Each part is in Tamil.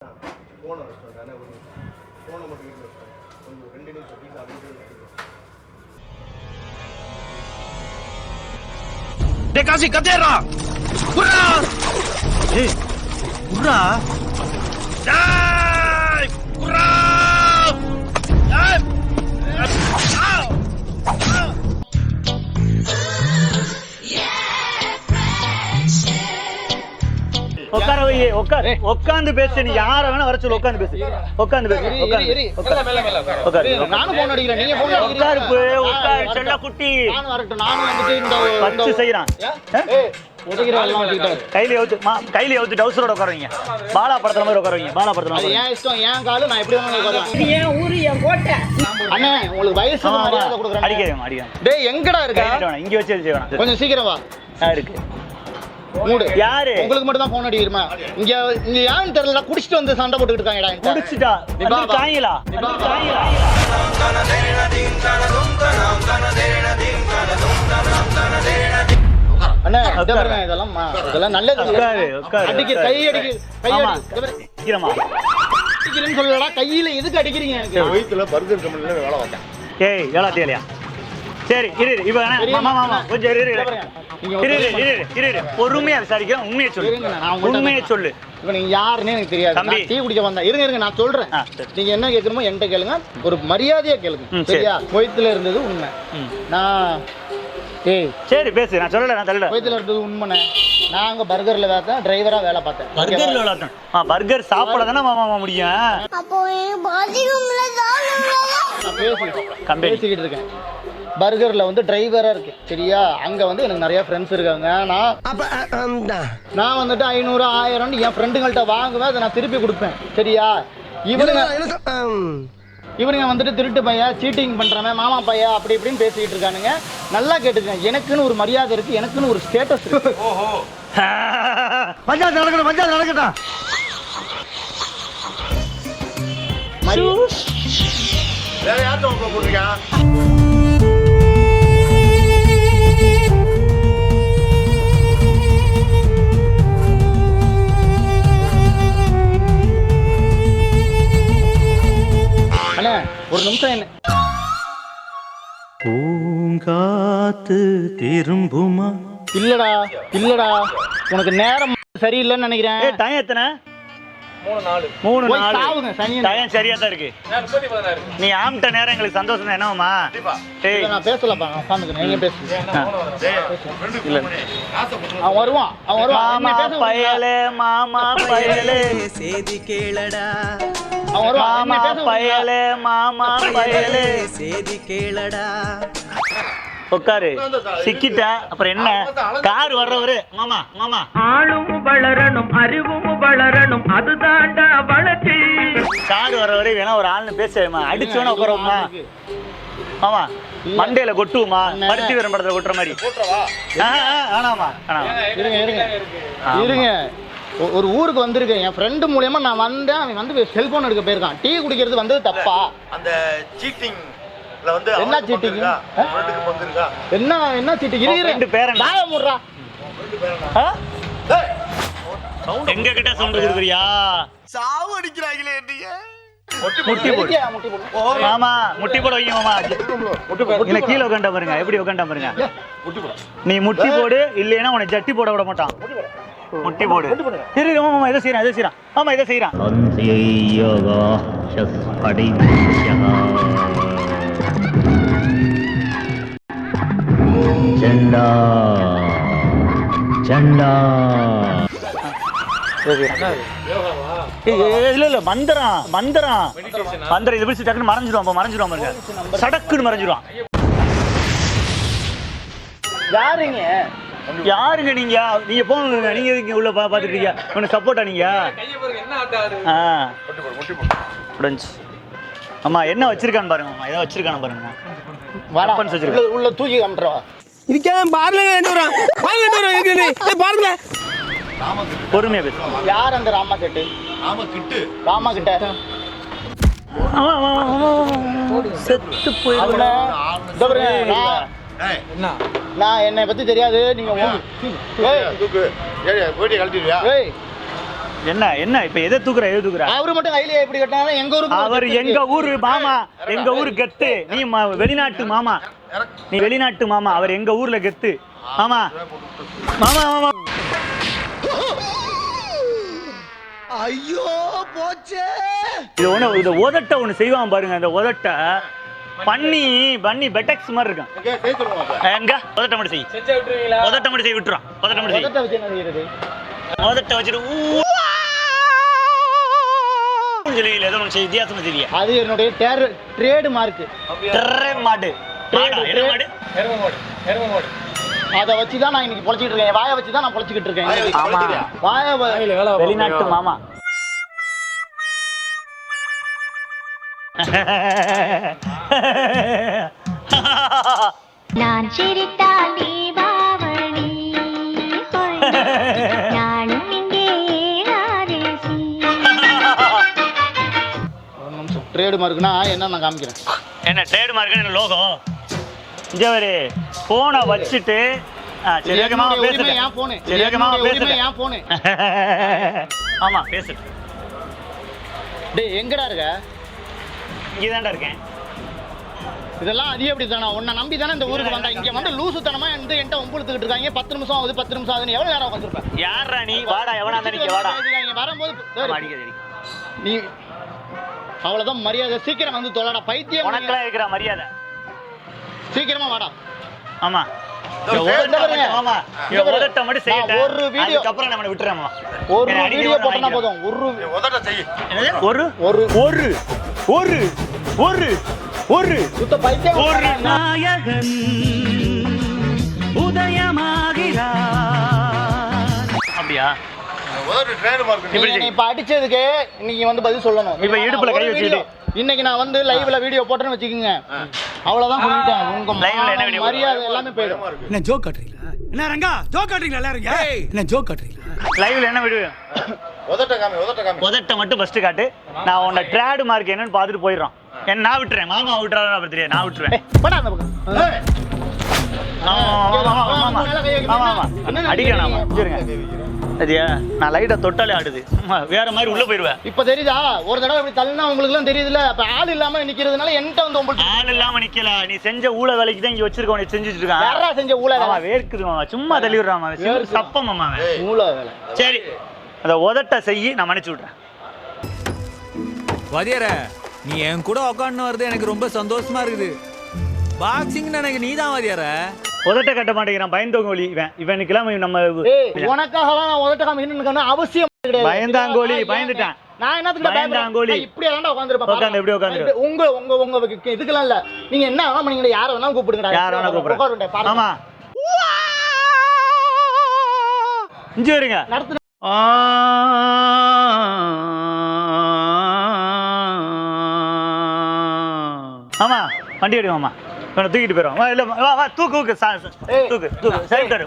போன ரெஸ்டாரண்ட் ஆனால் ஒரு போன மட்டும் வீட்டில் வச்சுட்டாங்க கொஞ்சம் 2 நிமிஷம் வீட்டில் அப்படின்ட்டு டே காசி கத்தேறா குர்ரா ஏய் குர்ரா டேய் குர்ரா டேய் உட்கார வை உட்காந்து பேசு நீ யார வேணா வர சொல்லு உட்காந்து பேசு நானும் போன் அடிக்கிறேன் நீங்க போன் உட்காரு செல்ல குட்டி நானும் வரட்டும் நானும் வந்துட்டு இந்த பச்சு செய்யறான் கையில அவுத்து டவுசரோட உட்காருவீங்க பாலா படத்துல மாதிரி உட்காருவீங்க பாலா படத்துல ஏன் இஷ்டம் ஏன் காலு நான் எப்படி வேணாலும் உட்காருவேன் ஏன் ஊரு என் கோட்டை அண்ணே உங்களுக்கு வயசு மரியாதை கொடுக்குறேன் அடிக்காதீங்க டேய் எங்கடா இருக்க இங்க வச்சு செய்யணும் கொஞ்சம் சீக்கிரம் வா இருக்கு மூடு யாரு உங்களுக்கு மட்டும் தான் போன் அடிக்கிறமா இங்க யாருன்னு தெரியல குடிச்சிட்டு வந்து சண்டை போட்டுட்டு இருக்காங்கடா குடிச்சிட்டா தாங்களா அண்ணா இதெல்லாம் நல்லது அடிக்க கை அடிக்கிறேன்னு சொல்லலடா கையில எதுக்கு அடிக்கிறீங்க எனக்கு வயிற்றுல பர்கர் கம்பெனில வேலை பார்த்தேன் ஏய் வேலை தேலையா சரி இரு இப்ப மாமா கொஞ்சம் இரு பொறுமையா விசாரிக்கிறேன் உண்மையை சொல்லு உண்மையை சொல்லு இப்ப நீங்க யாருன்னு எனக்கு தெரியாது தம்பி டீ குடிக்க வந்தா இருங்க நான் சொல்றேன் நீங்க என்ன கேட்கணுமோ என்கிட்ட கேளுங்க ஒரு மரியாதையா கேளுங்க சரியா கோயத்துல இருந்தது உண்மை நான் ஏய் சரி பேசு நான் சொல்லல நான் தள்ளல கோயத்துல இருந்தது உண்மைண்ணே நான் அங்க பர்கர்ல பார்த்தேன் டிரைவரா வேலை பார்த்தேன் பர்கர்ல வேலை பார்த்தேன் பர்கர் சாப்பிட தானே மாமா முடியும் அப்போ பாத்ரூம்ல நான் பேசிக்கிட்டு இருக்கேன் பர்கர்ல வந்து டிரைவரா இருக்கு சரியா அங்க வந்து எனக்கு நிறைய ஃப்ரெண்ட்ஸ் இருக்காங்க நான் வந்துட்டு 500 1000 என் ஃப்ரெண்டுங்கள்ட்ட வாங்குவேன் அதை நான் திருப்பி கொடுப்பேன் சரியா இவனுங்க வந்துட்டு திருட்டு பையன் சீட்டிங் பண்றவன் மாமா பையன் அப்படி இப்படின்னு பேசிக்கிட்டு இருக்கானுங்க நல்லா கேட்டுக்கேன் எனக்குன்னு ஒரு மரியாதை இருக்கு எனக்குன்னு ஒரு ஸ்டேட்டஸ் இருக்கு பஞ்சாயத்து நடக்கட்டும் வேற யார்கிட்ட போட்டிருக்கா ஒரு நிமிஷம் என்ன பூங்காத்து திரும்புமா இல்லடா உனக்கு நேரம் சரியில்லைன்னு நினைக்கிறேன் டைம் எத்தனை 3 4 டைம் சரியா தான் இருக்கு நீ ஆம்ட்ட நேரம் எங்களுக்கு சந்தோஷம் என்னமா நான் பேசலப்பா உட்காந்துக்கிறேன் நீங்க பேசுங்க அவன் வருவான் மாமா பயலே சேதி கேளடா மாமா பயலே சேதி கேளடா உட்காரு சிக்கிட்ட அப்புறம் என்ன கார் வர்றவரு மாமா ஆளும் வளரணும் அறிவும் வளரணும் அதுதான்டா வளர்ச்சி கார் வர்றவரு வேணா ஒரு ஆள்னு பேசுமா அடிச்சோன்னா உட்காருமா ஆமா மண்டையில கொட்டுவோமா பருத்தி வீரன் படத்துல கொட்டுற மாதிரி ஆனாமா இருங்க ஒரு ஊருக்கு வந்திருக்கேன் என் ஃப்ரெண்டு மூலியமா நான் வந்தேன் அவன் வந்து செல்போன் எடுக்க போயிருக்கான் டீ குடிக்கிறது வந்தது தப்பா அந்த சீட்டிங் என்ன சீட்டிங் என்ன சீட்டிங் ரெண்டு பேரன் நாய முடுறா எங்க கிட்ட சவுண்ட் கொடுக்குறியா சாவு அடிக்கிறாங்களே நீங்க முட்டி போடு மாமா முட்டி போட வைங்க மாமா இல்ல கீழே உட்காண்டா பாருங்க எப்படி உட்காண்டா பாருங்க நீ முட்டி போடு இல்லைன்னா உன்னை ஜட்டி போட விட மாட்டான் முட்டி போடு இரு மாமா இதை செய்யறான் ஆமா இதை செய்யறான் झंडा झंडा இல்ல மந்திரம் இது பிடிச்சி டக்குன்னு மறைஞ்சிருவான் பாருங்க சடக்குன்னு மறைஞ்சிருவான் யாருங்க நீங்க போங்க நீங்க உள்ள பாத்துட்டீங்க உனக்கு சப்போர்ட்டா நீங்க அம்மா என்ன வச்சிருக்கான்னு பாருங்க அம்மா ஏதோ வச்சிருக்கானு பாருங்க உள்ள தூக்கி காமிட்றவா பொறுமையா பேசு யார் அந்த ராமா கிட்ட செத்து போய் நான் என்னை பத்தி தெரியாது நீங்க என்ன இப்ப எதை தூக்குற அவரு மட்டும் கையில எப்படி கட்டினாலும் எங்க ஊருக்கு அவர் எங்க ஊரு மாமா, எங்க ஊரு கெத்து. நீ வெளிநாட்டு மாமா, நீ வெளிநாட்டு மாமா. அவர் எங்க ஊர்ல கெத்து மாமா. மாமா மாமா ஐயோ போச்சே. இது உதட்ட ஒண்ணு செய்வான் பாருங்க. அந்த உதட்ட பண்ணி பெட்டெக்ஸ் மாதிரி இருக்கும். எங்க உதட்ட மட்டும் செய், உதட்ட மட்டும் செய் விட்டுறோம். உதட்ட மட்டும் செய், உதட்ட வச்சுட்டு ஏதோ ஒன்று செய், வித்தியாசமா தெரியா. அது என்னுடைய ட்ரேடு மார்க். மாடு அதை வச்சுதான் நான் இன்னைக்கு பொழைச்சிட்டு இருக்கேன். வாயை வச்சுதான் நான் பொழைச்சிக்கிட்டு இருக்கேன். ஆமா, வெளிநாட்டு மாமா. நான் சிரித்தால் தீபாவளி, நானும் இங்கே ஆரேசி. ஒரு நிமிஷம். ட்ரேடு மார்க்னா என்ன நான் காமிக்கிறேன். என்ன ட்ரேடு மார்க்? என்ன லோகோ? இங்க ஒரு போனை வச்சுட்டு சரி ஓகே மாமா பேசுங்க. ஏன் போன்? சரி ஓகே மாமா பேசுங்க. ஏன் போன்? ஆமா பேசுங்க. டேய் எங்கடா இருக்க? இங்க தான்டா இருக்கேன். இதெல்லாம் அது எப்படி தானே? உன்னை நம்பி தானே இந்த ஊருக்கு வந்தா. இங்க வந்து லூசுத்தனமா என்கிட்ட ஒம்புழுத்துக்கிட்டு இருக்காங்க. 10 நிமிஷம் ஆகுது 10 நிமிஷம் ஆகுதுன்னு எவ்வளவு நேரம் உட்காந்துருப்பேன்? யாரா நீ? வாடா, எவனா இருந்தா நீங்க வாடா. வரும்போது அடிக்காத. நீ அவ்வளவுதான் மரியாதை. சீக்கிரம் வந்து தொலைடா பைத்தியம். உனக்கெல்லாம் இருக்கிற மரியாதை. சீக்கிரமா வாடா. ஆமா ஒரு வீடியோ அப்புறம் நம்ம விட்டுறோம். ஒரு வீடியோ போட்டா போதும். உதட்ட செய். ஒரு ஒரு ஒரு ஒரு ஒரு ஒரு சுத்த பைத்தியம். ஒரு நாயகன் உதயமாகிறார். அப்படியா? உதட்ட ட்ரேட் மார்க். நீ இப்ப அடிச்சதுக்கு இன்னைக்கு வந்து பதில் சொல்லணும். இப்ப இடுப்புல கை வச்சிட்டு இன்னைக்கு நான் வந்து லைவ்ல வீடியோ போட்டேன்னு வச்சுக்கோங்க, அவ்வளவுதான் சொல்லிட்டேன். உங்க லைவ்ல என்ன வீடியோ? மரியாதை எல்லாமே போயிடும். என்ன ஜோக் காட்டுறீங்களா? என்ன ரங்கா ஜோக் காட்டுறீங்களா? எல்லாரும் என்ன ஜோக் காட்டுறீங்களா? லைவ்ல என்ன வீடியோ? உதட்ட காமி. உதட்ட மட்டும் ஃபர்ஸ்ட் காட்டு. நான் உன்ன ட்ரேட் மார்க் என்னன்னு பார்த்துட்டு போயிடுறோம். என்ன நான் விட்டுறேன். மாமா விட்டுறாரு அப்படி தெரியாது. நான் விட்டுருவேன். போடா அந்த பக்கம். அடிக்கிறேன். சரியா? நான் லைட்டா தொட்டாலே ஆடுது. வேற மாதிரி உள்ள போயிருவேன். இப்ப தெரியுதா? ஒரு தடவை இப்படி தள்ளினா உங்களுக்கு எல்லாம் தெரியுதுல்ல. அப்ப ஆள் இல்லாம நிக்கிறதுனால என்கிட்ட வந்து உங்களுக்கு ஆள் இல்லாம நிக்கல. நீ செஞ்ச ஊழ வேலைக்கு தான் இங்க வச்சிருக்க. உனக்கு செஞ்சுட்டு இருக்கான். யாரா செஞ்ச ஊழ வேலை? வேர்க்குது மாமா. சும்மா தள்ளி விடுறாமா. சப்பம் மாமா. ஊழ வேலை. சரி, அத உதட்ட செய்யி, நான் மன்னிச்சு விடுறேன். வாதியார, நீ என் கூட உட்காந்து வருது எனக்கு ரொம்ப சந்தோஷமா இருக்குது. பாக்ஸிங் எனக்கு நீ தான் வாதியார. உதட்ட கட்ட மாட்டேங்கிறான். பயந்தோங்கோலி இவனுக்கெல்லாம் நம்ம உனக்காகலாம் நான் உதட்ட காமிக்கணும்னு அவசியம் கிடையாது. பயந்தாங்கோலி பயந்துட்டான். நான் என்னத்துக்கு பயந்தாங்கோலி இப்படியே தான்டா உட்கார்ந்திருப்பேன். உட்கார்ந்து எப்படி உட்கார்ந்து? உங்க இதுக்கெல்லாம் இல்ல. நீங்க என்ன வேணா பண்ணீங்க. யாரை வேணா கூப்பிடுங்க. யாரை வேணா கூப்பிடுங்க. ஆமா இங்க வருங்க. நடத்து. ஆமா வண்டி எடுங்க மாமா. தூக்கிட்டு போயிடும். இல்ல வா வா தூக்கு தூக்கு தூக்கு தூக்கு சைடு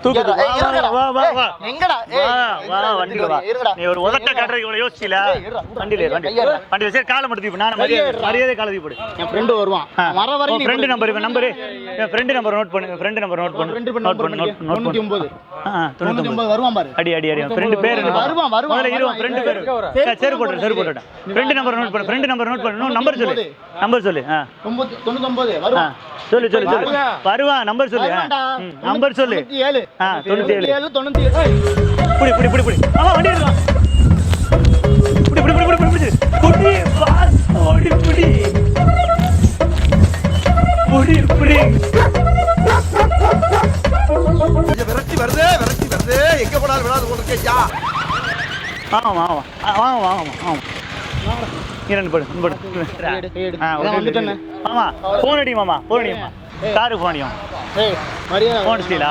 தூக்கு. வா வா வா எங்கடா? வா வண்டில வா. நீ ஒரு உதட்ட காட்றதுக்கு இவ்வளவு யோசிச்சீல. வண்டில வண்டி வச்சு காலை மட்டும் தூக்கு. நான் மரியாதை காலை தூக்கி போடு. என் ஃப்ரெண்ட் வருவான். வர வரை நீ ஃப்ரெண்ட் நம்பர் என் ஃப்ரெண்ட் நம்பர் நோட் பண்ணு. ஃப்ரெண்ட் நம்பர் நோட் பண்ணு. நோட் பண்ணு. 99 99 வருவான் பாரு. அடி அடி அடி. ஃப்ரெண்ட் பேர் என்ன? வருவான் முதல்ல இருவான். ஃப்ரெண்ட் பேர் சரி போடு. ஃப்ரெண்ட் நம்பர் நோட் பண்ணு. ஃப்ரெண்ட் நம்பர் நோட் பண்ணு. நம்பர் சொல்லு. நம்பர் சொல்லு. 99 வருவான். சொல்லு சொல்லு சொல்லு. வருவான். நம்பர் சொல்லு. நம்பர் சொல்லு. 97 97. புடி புடி புடி புடி. ஆமா வண்டி எடுறான். புடி புடி புடி புடி புடி. புடி பாஸ் ஓடி புடி. புடி புடி. விரட்டி வருது எங்க போனாலும் விடாது போட்டுருக்கே. ஆமா ஆமா ஆமா ஆமா ஆமா. இரண்டு படு மாமா. போன் அடி மாமா. போன் அடிமா. காரு போன் அடியும். போன் ஸ்டீலா?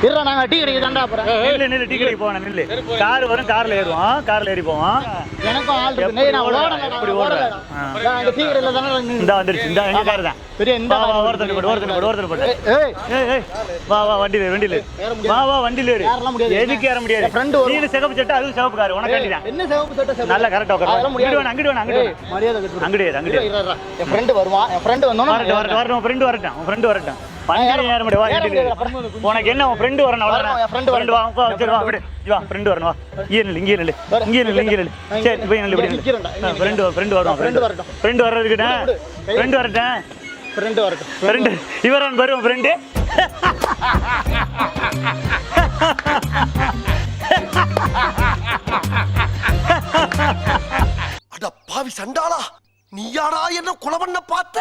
இருடா நாங்க டீ கடைக்கு தாண்டா போறோம். நில்லு டீ கடைக்கு போவோம். நில்லு. கார் வரும். கார்ல ஏறுவோம். கார்ல ஏறி போவோம். எனக்கும் ஆள் இருக்கு. நான் ஓடல. இப்படி ஓடுற. அந்த டீ கடையில தான இந்த வந்துருச்சு. இந்த எங்க கார் தான். பெரிய இந்த ஓரத்துல போடு. ஏய் ஏய் வா வா வண்டில வா வா வண்டில ஏறு. எதுக்கு ஏற முடியாது? நீ சிகப்பு சட்டை அது சிகப்பு கார். உனக்கு காண்டி தான். என்ன சிகப்பு சட்டை? நல்ல கரெக்ட்டா உட்காரு. அங்கடி வேணா. மரியாதை விட்டு. அங்கடி என் ஃப்ரெண்ட் வருவான். என் ஃப்ரெண்ட் வந்தோனே வரட்டும். ஃப்ரெண்ட் வரட்டும். பஞ்சரி ஏற முடியும். வா ஏற ஏறிடு. முடியாது. உனக்கு என்ன உன் ஃப்ரெண்டு வரணும் வரணும், என் friend ஃப்ரெண்டு வா வா சரி வா அப்படி வா ஃப்ரெண்டு வரணும் வா இங்கே நில்லு இங்கே நில்லு சரி போய் நில்லு இப்படி நிக்கிறேன்டா, இங்க ஃப்ரெண்டு வருவான் friend வரட்டும். ஃப்ரெண்டு வர்றதுக்கிட்ட ஃப்ரெண்டு வரட்டேன் ஃப்ரெண்டு வரட்டும். ஃப்ரெண்டு இவரான் வருவோம் ஃப்ரெண்டு அட பாவி சண்டாளா, நீயாடா என்ன கொலை பண்ண பார்த்த?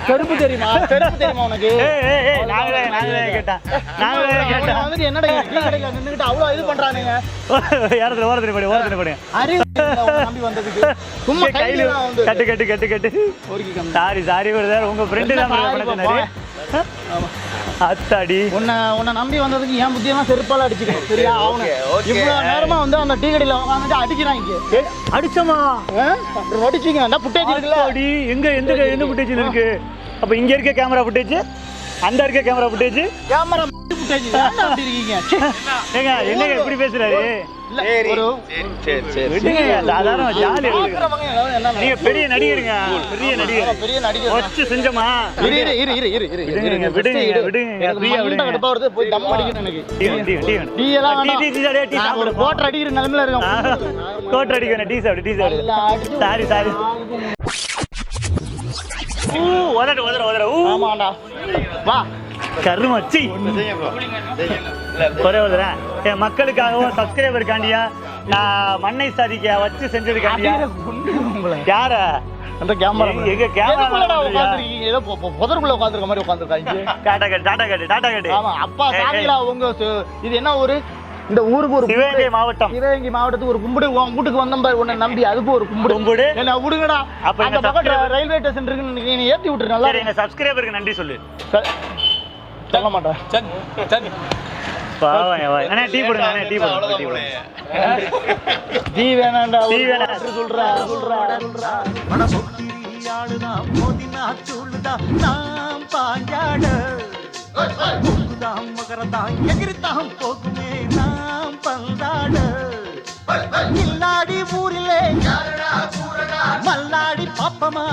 செருப்பு தெரியுமா உனக்கு? நாங்களே கேட்டேன் அவன் வந்துட்டு என்னடா டீ கடையில நின்னுகிட்டு அவ்வளவு இது பண்றானுங்க. ஓரத்துல படி அறிவு இல்ல உன்னை நம்பி வந்ததுக்கு. சும்மா கையில வந்து கட்டு ஒருக்கி கம்மி. சாரி பிரதர் உங்க ஃப்ரெண்டு தான் பண்ணாரு. அத்தாடி உன்னை நம்பி வந்ததுக்கு என் புத்தியெல்லாம் செருப்பால அடிச்சுக்கணும் சரியா? அவனை இவ்வளவு நேரமா வந்து அந்த டீ கடையில உட்காந்துட்டு அடிக்கிறாங்க. அடிச்சமா அடிச்சிங்க அந்த புட்டேஜ் இருக்குல்ல. அடி எந்த ஃபுட்டேஜ் இருக்கு? அப்ப இங்க இருக்க கேமரா ஃபுட்டேஜ் அந்த இருக்க கேமரா ஃபுட்டேஜ் கேமரா புட்டேஜ் அப்படி இருக்கீங்க. ஏங்க என்னங்க இப்படி பேசுறாரு? இல்ல ஒரு சரி விடுங்க சாதாரண ஜாலியா இருக்கு. பாக்குறவங்க எல்லாரும் என்ன நீங்க பெரிய நடிகருங்க பெரிய நடிகர் வச்சு செஞ்சமா இரு விடுங்க மண்டை கடுப்பா வருது. போய் தம் அடிக்கணும் எனக்கு. டீ எல்லாம் வேணாம். நான் ஒரு கோட்டர் அடிக்கிற நிலைமையில இருக்கேன். கோட்டர் அடிக்கணும். டீ சாப்பிடு சாரி உதற ஆமாண்டா வா கருமச்சி ஒரே உதறேன் என் மக்களுக்காகவும் சப்ஸ்கிரைபருக்காண்டியா நான் மண்ணை சாதிக்க வச்சு செஞ்சதுக்காண்டியா யார அந்த கேமரா எங்க கேமரா உட்காந்துருக்கீங்க ஏதோ புதருக்குள்ள உட்காந்துருக்க மாதிரி உட்காந்துருக்காங்க. டாடா கேட்டு ஆமா அப்பா சாமிலா உங்க இது என்ன ஊரு? இந்த ஊருக்கு ஒரு சிவகங்கை மாவட்டம். சிவகங்கை மாவட்டத்துக்கு ஒரு கும்பிடு உன் வீட்டுக்கு வந்தோம் பாரு உன்னை நம்பி அதுக்கு ஒரு கும்பிடு என்ன விடுங்கடா. அப்ப அந்த பக்கம் ரயில்வே ஸ்டேஷன் இருக்குன்னு நீ ஏத்தி விட்டுரு. நல்லா எங்க சப்ஸ்கிரைபருக்கு நன்றி சொல்லு. சொல்ல மாட்டேன். பாவம் டீ போடுங்க டீ வேணாண்டா டீ வேணாம் சொல்றா ஊரிலே மல்லாடி பாப்பமா